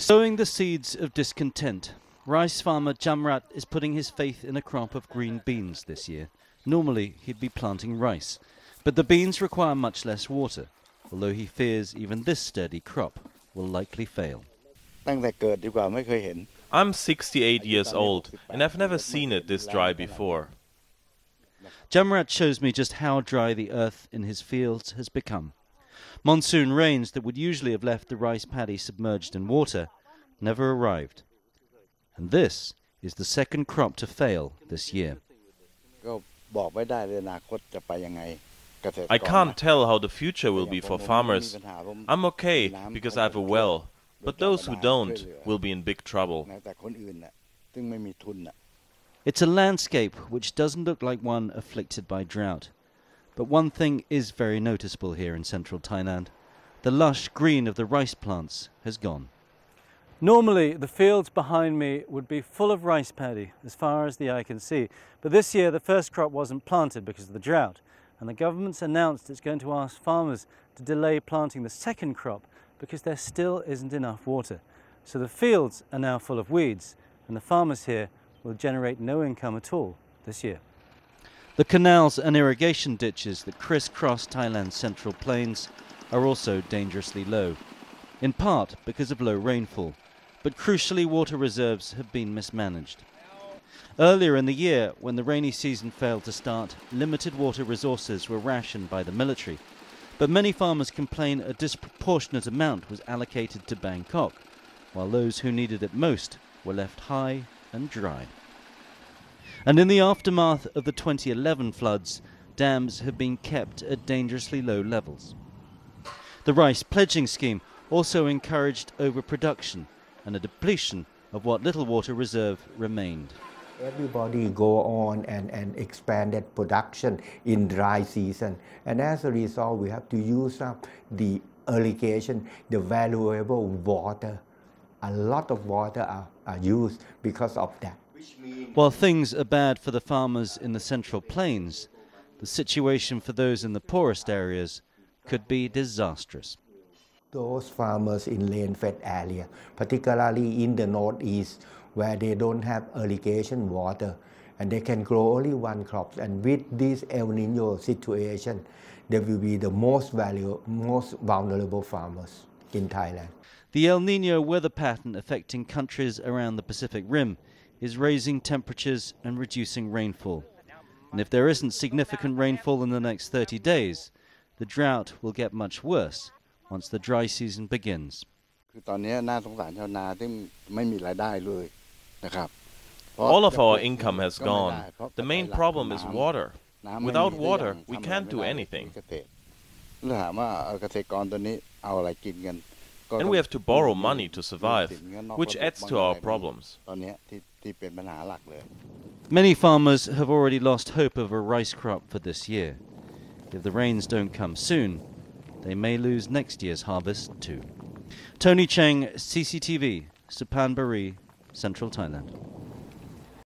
Sowing the seeds of discontent, rice farmer Jamrat is putting his faith in a crop of green beans this year. Normally, he'd be planting rice, but the beans require much less water, although he fears even this sturdy crop will likely fail. I'm 68 years old, and I've never seen it this dry before. Jamrat shows me just how dry the earth in his fields has become. Monsoon rains that would usually have left the rice paddy submerged in water never arrived. And this is the second crop to fail this year. I can't tell how the future will be for farmers. I'm okay because I have a well, but those who don't will be in big trouble. It's a landscape which doesn't look like one afflicted by drought. But one thing is very noticeable here in central Thailand. The lush green of the rice plants has gone. Normally, the fields behind me would be full of rice paddy as far as the eye can see. But this year, the first crop wasn't planted because of the drought. And the government's announced it's going to ask farmers to delay planting the second crop because there still isn't enough water. So the fields are now full of weeds, and the farmers here will generate no income at all this year. The canals and irrigation ditches that crisscross Thailand's central plains are also dangerously low, in part because of low rainfall, but crucially water reserves have been mismanaged. Earlier in the year, when the rainy season failed to start, limited water resources were rationed by the military, but many farmers complain a disproportionate amount was allocated to Bangkok, while those who needed it most were left high and dry. And in the aftermath of the 2011 floods, dams have been kept at dangerously low levels. The rice pledging scheme also encouraged overproduction and a depletion of what little water reserve remained. Everybody go on and expanded production in dry season, and as a result we have to use up the irrigation, the valuable water. A lot of water are used because of that. While things are bad for the farmers in the central plains, the situation for those in the poorest areas could be disastrous. Those farmers in rain-fed area, particularly in the northeast, where they don't have irrigation water and they can grow only one crop, and with this El Nino situation, they will be the most vulnerable farmers in Thailand. The El Nino weather pattern affecting countries around the Pacific Rim is raising temperatures and reducing rainfall. And if there isn't significant rainfall in the next 30 days, the drought will get much worse once the dry season begins. All of our income has gone. The main problem is water. Without water, we can't do anything. And we have to borrow money to survive, which adds to our problems. Many farmers have already lost hope of a rice crop for this year. If the rains don't come soon, they may lose next year's harvest too. Tony Cheng, CCTV, Supan Buri, Central Thailand.